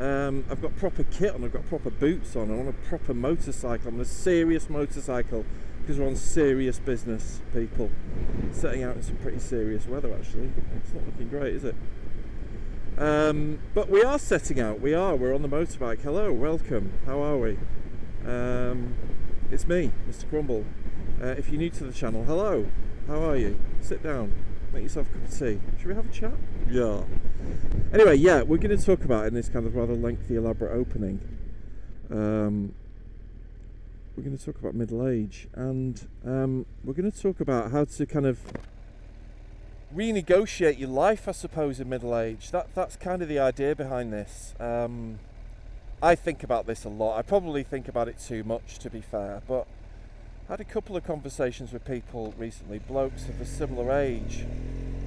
I've got proper kit on, I've got proper boots on, I'm on a proper motorcycle, I'm on a serious motorcycle, because we're on serious business, people. Setting out in some pretty serious weather, actually. It's not looking great, is it? But we are setting out, we're on the motorbike. Hello, welcome, how are we? It's me, Mr. Crumble. If you're new to the channel, hello, how are you? Sit down, make yourself a cup of tea. Should we have a chat? Yeah. Anyway, yeah, we're going to talk about, in this kind of rather lengthy, elaborate opening, we're going to talk about middle age, and we're going to talk about how to kind of renegotiate your life, I suppose, in middle age. That's kind of the idea behind this. I think about this a lot. I probably think about it too much, to be fair, but I had a couple of conversations with people recently, blokes of a similar age,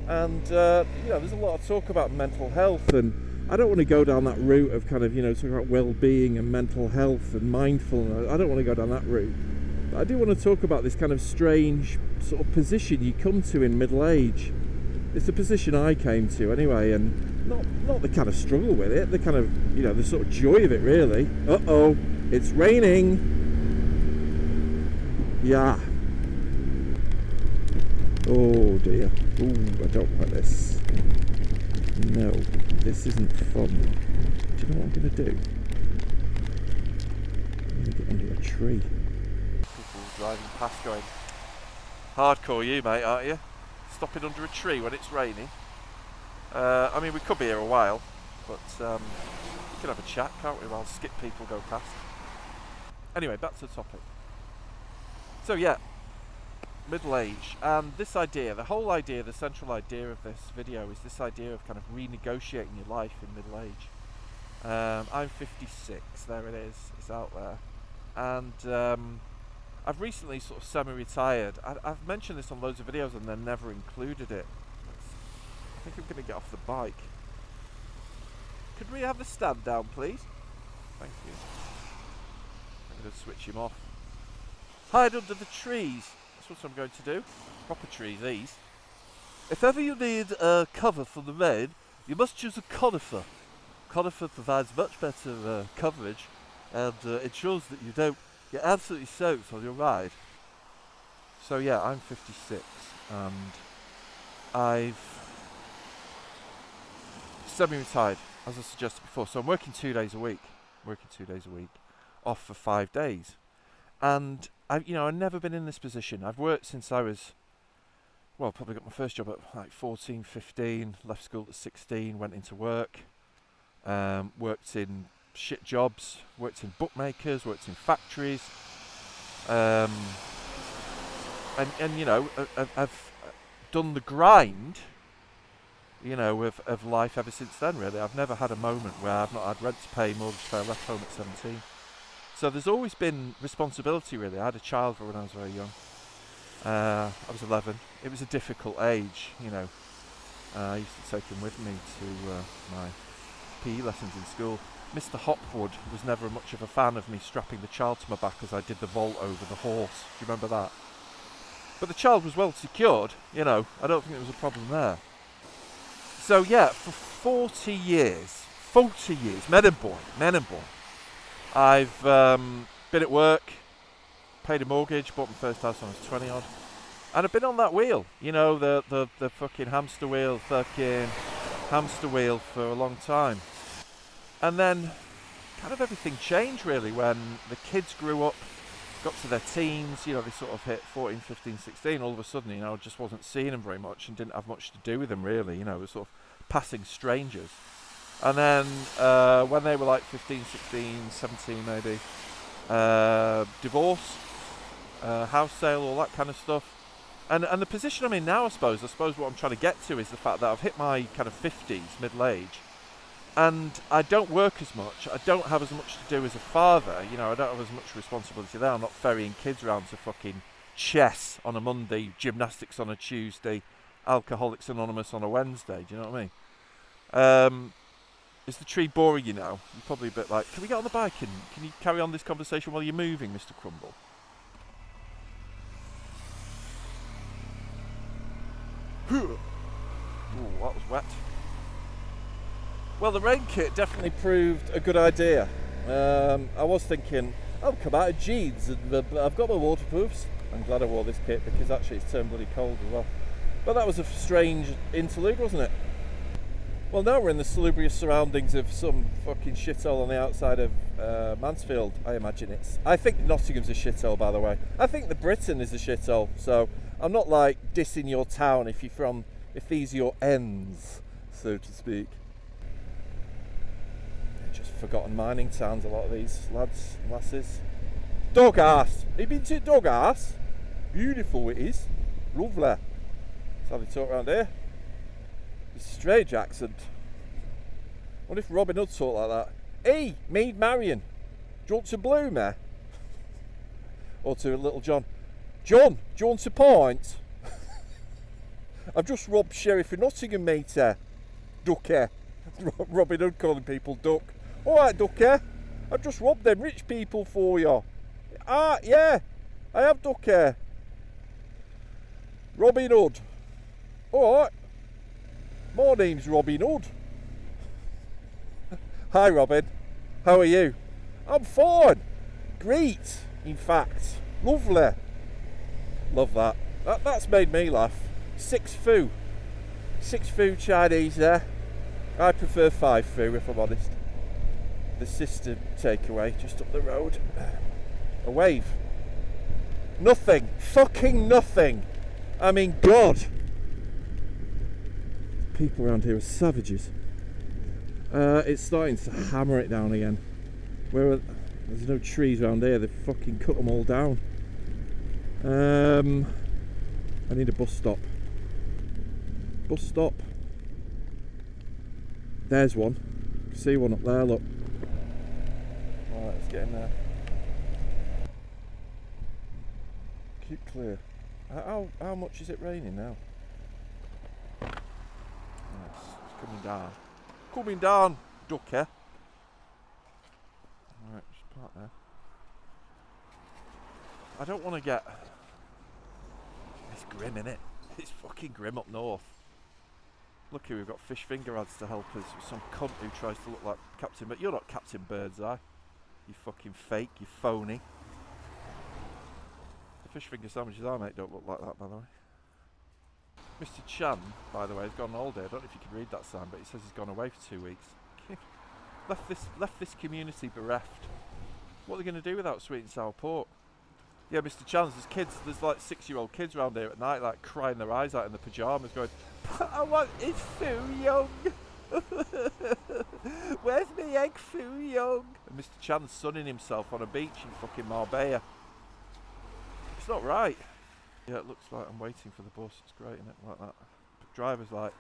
and there's a lot of talk about mental health, and I don't want to go down that route of kind of, talking about well-being and mental health and mindfulness. I don't want to go down that route. But I do want to talk about this kind of strange sort of position you come to in middle age. It's the position I came to anyway, and not the kind of struggle with it, the kind of, the sort of joy of it, really. Uh-oh, it's raining. Yeah. Oh dear. Ooh, I don't like this. No, this isn't fun. Do you know what I'm going to do? I'm going to get under a tree. People driving past going, hardcore you, mate, aren't you? Stopping under a tree when it's raining. I mean, we could be here a while, but we can have a chat, can't we, while skip people go past. Anyway, back to the topic. So yeah, middle age, and this idea, the whole idea, the central idea of this video is this idea of kind of renegotiating your life in middle age. I'm 56, there it is, it's out there, and I've recently sort of semi-retired. I've mentioned this on loads of videos and then never included it. I think I'm going to get off the bike. Could we have the stand down, please? Thank you. I'm going to switch him off. Hide under the trees. That's what I'm going to do. Proper trees, these. If ever you need cover from the rain, you must choose a conifer. Conifer provides much better coverage and ensures that you don't get absolutely soaked on your ride. So yeah, I'm 56 and I've semi-retired, as I suggested before. So I'm working 2 days a week. Off for 5 days. And I've never been in this position. I've worked since I was, probably got my first job at like 14, 15, left school at 16, went into work, worked in shit jobs, worked in bookmakers, worked in factories, and I've done the grind, of life ever since then, really. I've never had a moment where I've not had rent to pay, mortgage to pay. I left home at 17. So there's always been responsibility, really. I had a child when I was very young. I was 11. It was a difficult age, I used to take him with me to my PE lessons in school. Mr. Hopwood was never much of a fan of me strapping the child to my back as I did the vault over the horse. Do you remember that? But the child was well secured, I don't think there was a problem there. So yeah, for 40 years, men and boy, I've been at work, paid a mortgage, bought my first house when I was 20 odd, and I've been on that wheel, the fucking hamster wheel for a long time. And then kind of everything changed, really, when the kids grew up, got to their teens, they sort of hit 14, 15, 16, all of a sudden, I just wasn't seeing them very much and didn't have much to do with them, really, it was sort of passing strangers. And then when they were like 15, 16, 17 maybe, divorce, house sale, all that kind of stuff. And the position I'm in now, I suppose what I'm trying to get to is the fact that I've hit my kind of 50s, middle age, and I don't work as much. I don't have as much to do as a father. I don't have as much responsibility there. I'm not ferrying kids around to fucking chess on a Monday, gymnastics on a Tuesday, Alcoholics Anonymous on a Wednesday. Do you know what I mean? Is the tree boring you now? You're probably a bit like, can we get on the bike and can you carry on this conversation while you're moving, Mr. Crumble? Ooh, that was wet. Well, the rain kit definitely proved a good idea. I was thinking, I'll come out of jeans and I've got my waterproofs. I'm glad I wore this kit because actually it's turned bloody cold as well. But that was a strange interlude, wasn't it? Well, now we're in the salubrious surroundings of some fucking shithole on the outside of Mansfield, I imagine it's. I think Nottingham's a shithole, by the way. I think the Britain is a shithole, so I'm not like dissing your town if these are your ends, so to speak. They're just forgotten mining towns, a lot of these lads and lasses. Dog ass! Have you been to Dog ass? Beautiful it is. Lovely. That's how they talk around here. It's a strange accent. What if Robin Hood talked like that? Hey, Maid Marian, do you want to blue me? Or to Little John, John, do you want a pint? I've just robbed Sheriff of Nottingham, matey. Ducky. Robin Hood calling people duck. Alright, Ducky, I've just robbed them rich people for you. Ah, yeah, I have, Ducky. Robin Hood. Alright. My name's Robin Hood. Hi Robin, how are you? I'm fine. Great, in fact. Lovely. Love that. That's made me laugh. 6 fu. 6 fu Chinese there. I prefer 5 fu if I'm honest. The sister takeaway just up the road. A wave. Nothing. Fucking nothing. I mean, God. People around here are savages. It's starting to hammer it down again. There's no trees around here. They've fucking cut them all down. I need a bus stop. Bus stop. There's one. See one up there. Look. All right, let's get in there. Keep clear. How much is it raining now? It's coming down. Coming down, ducky. Alright, just park there. I don't want to get... It's grim, innit? It's fucking grim up north. Lucky we've got fish finger ads to help us. Some cunt who tries to look like Captain... But you're not Captain Birdseye. You fucking fake, you phony. The fish finger sandwiches I make don't look like that, by the way. Mr. Chan, by the way, has gone on holiday. I don't know if you can read that sign, but he says he's gone away for 2 weeks. left this community bereft. What are they going to do without sweet and sour pork? Yeah, Mr. Chan, there's like 6-year-old kids around here at night, like crying their eyes out in the pyjamas, going, I want it Foo Young. Where's my egg Foo Young? And Mr. Chan's sunning himself on a beach in fucking Marbella. It's not right. Yeah, it looks like I'm waiting for the bus. It's great, isn't it? Like that. But driver's like...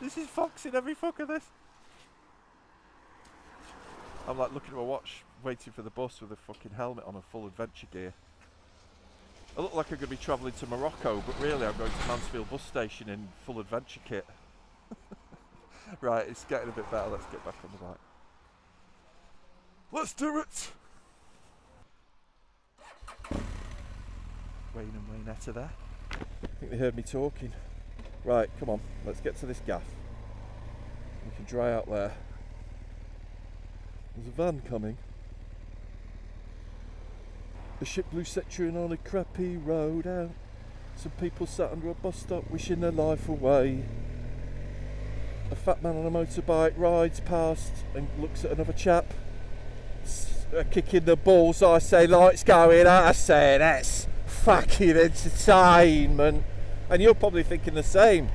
This is Fox in every fuck of this. I'm like looking at my watch, waiting for the bus with a fucking helmet on and full adventure gear. I look like I'm going to be travelling to Morocco, but really I'm going to Mansfield bus station in full adventure kit. Right, it's getting a bit better. Let's get back on the bike. Let's do it! Wayne and Waynetta there. I think they heard me talking. Right, come on, let's get to this gaff. We can dry out there. There's a van coming. The ship blew section on a crappy road out. Some people sat under a bus stop wishing their life away. A fat man on a motorbike rides past and looks at another chap. Kicking the balls, I say lights going out, I say that's fucking entertainment. And you're probably thinking the same.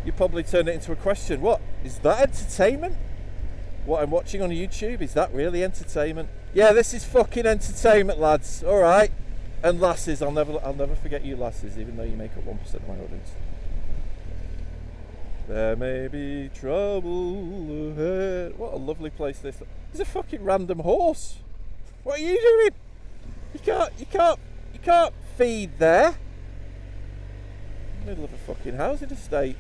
You probably turn it into a question. What? Is that entertainment? What I'm watching on YouTube, is that really entertainment? Yeah, this is fucking entertainment, lads. Alright. And lasses, I'll never forget you lasses, even though you make up 1% of my audience. There may be trouble ahead. What a lovely place this is. There's a fucking random horse. What are you doing? You can't feed there. Middle of a fucking housing estate.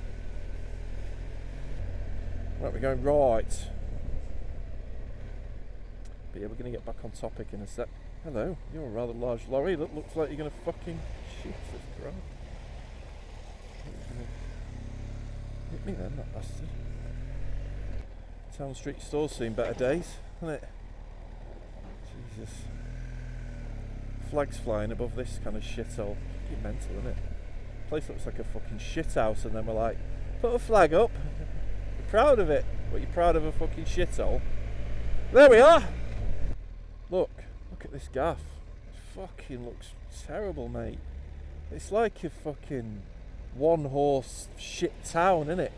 Right, we're going right. But yeah, we're going to get back on topic in a sec. Hello, you're a rather large lorry. That looks like you're going to fucking... Jesus Christ. Hit me then, that bastard. Town Street store's seen better days, hasn't it? Jesus. Flags flying above this kind of shithole. Fucking mental, isn't it? The place looks like a fucking shithouse, and then we're like, put a flag up. You're proud of it, but you're proud of a fucking shithole. There we are! Look at this gaff. It fucking looks terrible, mate. It's like a fucking one-horse shit town, isn't it?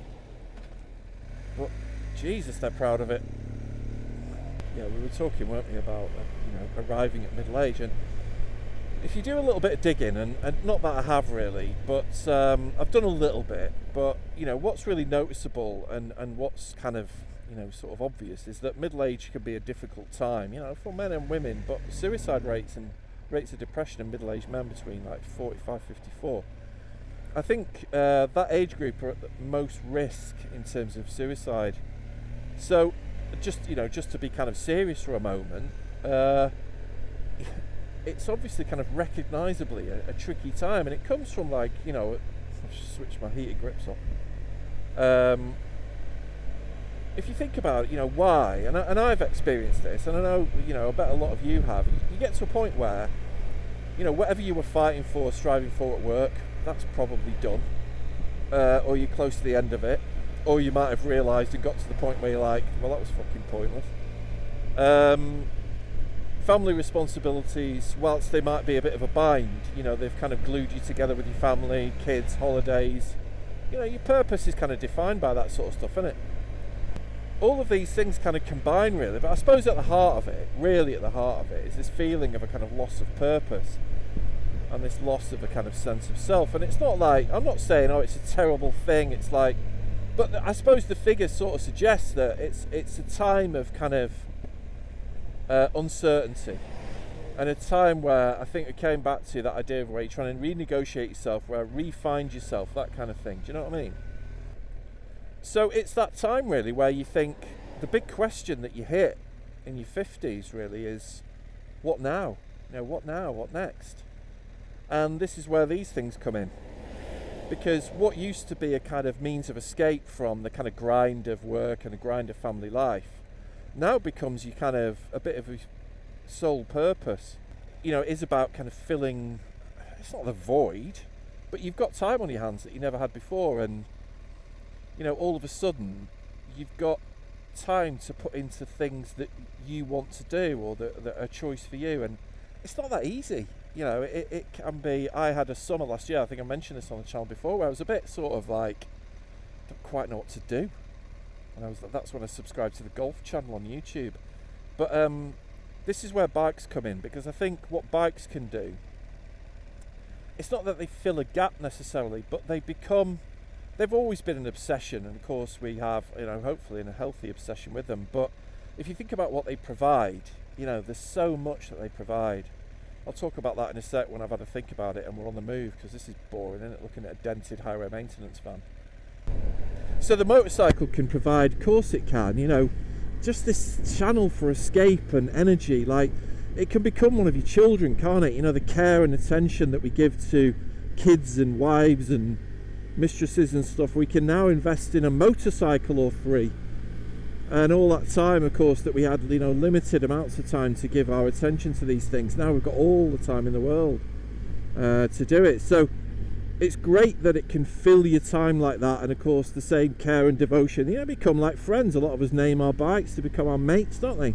But Jesus, they're proud of it. Yeah, we were talking, weren't we, about arriving at middle age, and if you do a little bit of digging, and not that I have really, but I've done a little bit, but what's really noticeable and what's kind of sort of obvious is that middle age can be a difficult time, for men and women, but suicide rates and rates of depression in middle-aged men between like 45, 54. I think that age group are at the most risk in terms of suicide. So just to be kind of serious for a moment, it's obviously kind of recognisably a tricky time, and it comes from I'll switch my heated grips off. If you think about it, why, and I've experienced this, and I know, I bet a lot of you have, you get to a point where, whatever you were fighting for, striving for at work, that's probably done, or you're close to the end of it, or you might have realised and got to the point where you're like, well, that was fucking pointless. Family responsibilities, whilst they might be a bit of a bind, they've kind of glued you together with your family, kids, holidays, your purpose is kind of defined by that sort of stuff, isn't it? All of these things kind of combine really, but I suppose at the heart of it, is this feeling of a kind of loss of purpose and this loss of a kind of sense of self. And it's not like, I'm not saying, it's a terrible thing, it's like, but I suppose the figures sort of suggest that it's a time of kind of uncertainty, and a time where I think it came back to that idea of where you're trying to renegotiate yourself, where re-find yourself, that kind of thing. Do you know what I mean? So it's that time really where you think the big question that you hit in your 50s really is, what now? What now? What next? And this is where these things come in. Because what used to be a kind of means of escape from the kind of grind of work and the grind of family life now becomes you kind of a bit of a sole purpose. It is about kind of filling, it's not the void, but you've got time on your hands that you never had before, and all of a sudden you've got time to put into things that you want to do, or that are a choice for you, and it's not that easy. It can be. I had a summer last year, I think I mentioned this on the channel before, where I was a bit sort of like, don't quite know what to do, and that's when I subscribed to the golf channel on YouTube. But this is where bikes come in, because I think what bikes can do, it's not that they fill a gap necessarily, but they've always been an obsession, and of course we have, hopefully a healthy obsession with them. But if you think about what they provide, there's so much that they provide. I'll talk about that in a sec when I've had a think about it and we're on the move, because this is boring, isn't it, looking at a dented highway maintenance van. So the motorcycle can provide, of course it can, just this channel for escape and energy. Like, it can become one of your children, can't it? The care and attention that we give to kids and wives and mistresses and stuff, we can now invest in a motorcycle or three. And all that time, of course, that we had limited amounts of time to give our attention to these things, now we've got all the time in the world to do it. So it's great that it can fill your time like that, and of course the same care and devotion, become like friends. A lot of us name our bikes to become our mates, don't they?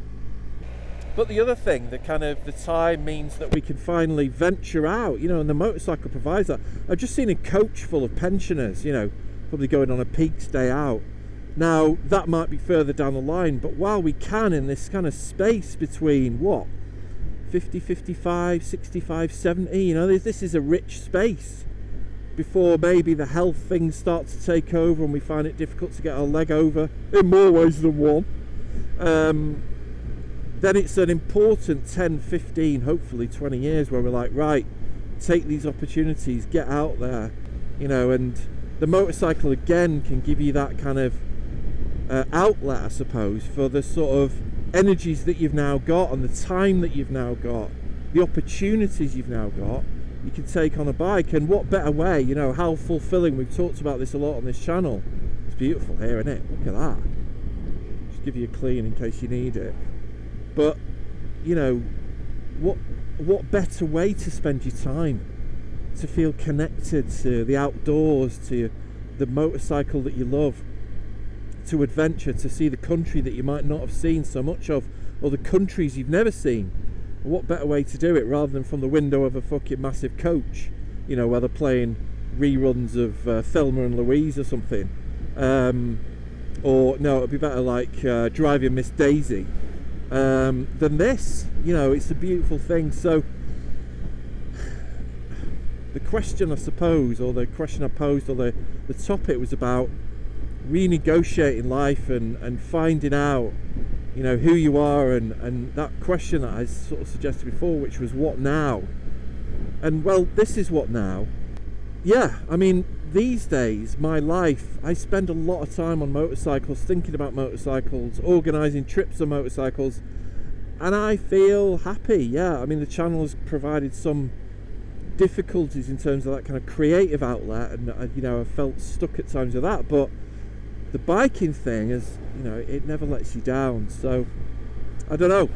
But the other thing, the time means that we can finally venture out, and the motorcycle provides that. I've just seen a coach full of pensioners, probably going on a peaks day out. Now, that might be further down the line, but while we can, in this kind of space between, 50, 55, 65, 70, this is a rich space before maybe the health things start to take over and we find it difficult to get our leg over, in more ways than one. Then it's an important 10, 15, hopefully 20 years where we're like, right, take these opportunities, get out there, and the motorcycle again can give you that kind of outlet, I suppose, for the sort of energies that you've now got and the time that you've now got, the opportunities you've now got, you can take on a bike. And what better way, how fulfilling. We've talked about this a lot on this channel. It's beautiful here, isn't it? Look at that. give you a clean in case you need it. But you know, what better way to spend your time, to feel connected to the outdoors, to the motorcycle that you love, to adventure, to see the country that you might not have seen so much of, or the countries you've never seen. What better way to do it rather than from the window of a fucking massive coach, you know, where they're playing reruns of Thelma and Louise or something. Or no, it'd be better like driving Miss Daisy than this. You know, it's a beautiful thing. So the question, I suppose, or the question I posed, or the topic was about renegotiating life and finding out, you know, who you are, and that question that I sort of suggested before, which was what now? And well, this is what now. Yeah, I mean, these days, my life, I spend a lot of time on motorcycles, thinking about motorcycles, organising trips on motorcycles, and I feel happy. Yeah, I mean, the channel has provided some difficulties in terms of that kind of creative outlet, and you know, I felt stuck at times with that, but the biking thing is, you know, it never lets you down. So I don't know,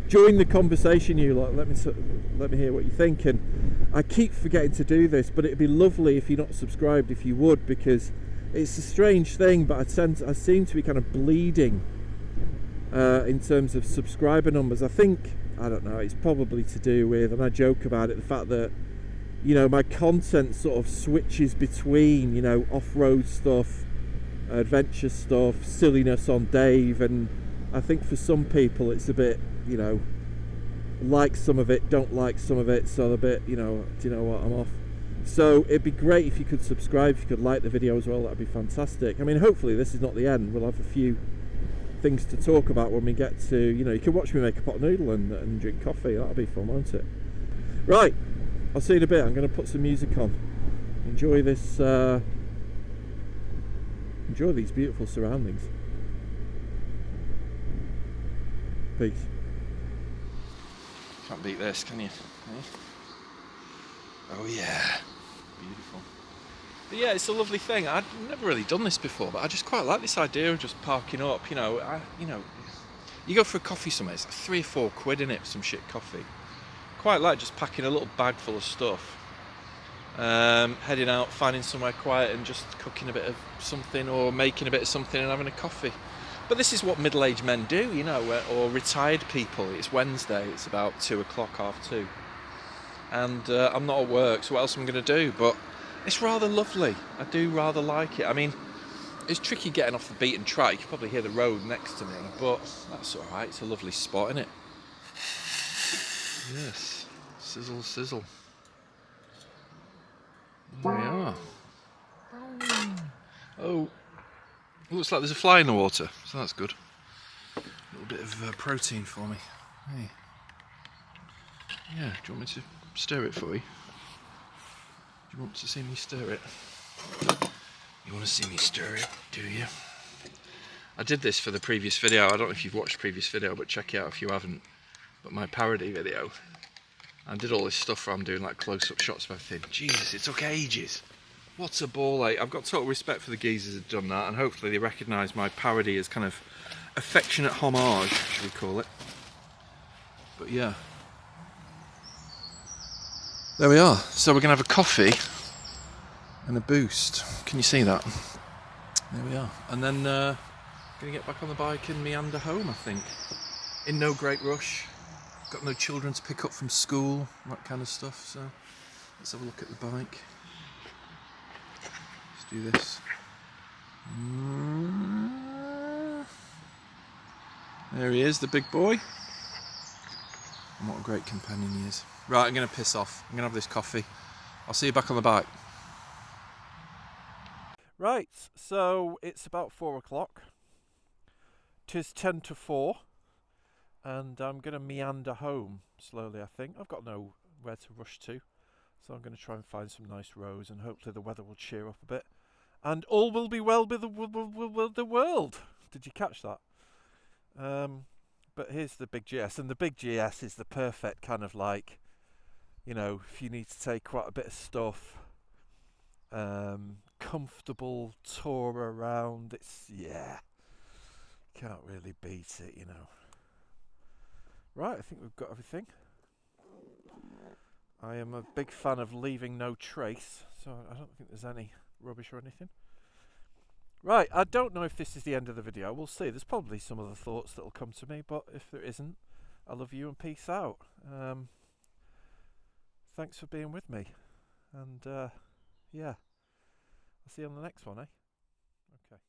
join the conversation, you lot. Let me hear what you think. And I keep forgetting to do this, but it'd be lovely if you're not subscribed, if you would, because it's a strange thing, but I seem to be kind of bleeding in terms of subscriber numbers. I don't know, it's probably to do with, and I joke about it, the fact that, you know, my content sort of switches between, you know, off-road stuff, adventure stuff, silliness on Dave, and I think for some people it's a bit, you know, like some of it, don't like some of it, so they're a bit, you know, do you know what, I'm off. So it'd be great if you could subscribe, if you could like the video as well, that'd be fantastic. I mean, hopefully this is not the end. We'll have a few things to talk about when we get to, you know, you can watch me make a pot noodle and drink coffee. That'll be fun, won't it? Right, I'll see you in a bit. I'm going to put some music on. Enjoy this, enjoy these beautiful surroundings. Peace. Can't beat this, can you? Oh yeah, beautiful. But yeah, it's a lovely thing. I'd never really done this before, but I just quite like this idea of just parking up. You know, you go for a coffee somewhere, it's like £3 or £4 in it for some shit coffee. Quite like just packing a little bag full of stuff, heading out, finding somewhere quiet and just cooking a bit of something or making a bit of something and having a coffee. But this is what middle-aged men do, you know, or retired people. It's Wednesday, it's about 2 o'clock, 2:30. And I'm not at work, so what else am I going to do? But it's rather lovely. I do rather like it. I mean, it's tricky getting off the beaten track. You can probably hear the road next to me, but that's all right. It's a lovely spot, isn't it? Yes. Sizzle, sizzle. There we are. Oh, looks like there's a fly in the water, so that's good. A little bit of protein for me. Hey. Yeah, do you want me to stir it for you? Do you want to see me stir it? You want to see me stir it, do you? I did this for the previous video. I don't know if you've watched the previous video, but check it out if you haven't. But my parody video, I did all this stuff where I'm doing like close-up shots of everything. Jesus, it took ages. What a ball ache. I've got total respect for the geezers who've done that, and hopefully they recognise my parody as kind of affectionate homage, should we call it. But yeah. There we are. So we're going to have a coffee and a boost. Can you see that? There we are. And then going to get back on the bike and meander home, I think. In no great rush. Got no children to pick up from school, that kind of stuff. So let's have a look at the bike. Let's do this. There he is, the big boy. And what a great companion he is. Right, I'm going to piss off. I'm going to have this coffee. I'll see you back on the bike. Right, so it's about 4 o'clock. 'Tis 10 to 4. And I'm going to meander home slowly, I think. I've got nowhere to rush to. So I'm going to try and find some nice roads, and hopefully the weather will cheer up a bit. And all will be well with the world. Did you catch that? But here's the big GS. And the big GS is the perfect kind of like, you know, if you need to take quite a bit of stuff, comfortable tour around. It's, yeah. Can't really beat it, you know. Right, I think we've got everything. I am a big fan of leaving no trace, so I don't think there's any rubbish or anything. Right, I don't know if this is the end of the video. We'll see. There's probably some other thoughts that'll come to me, but if there isn't, I love you and peace out. Thanks for being with me. And yeah, I'll see you on the next one, eh? Okay.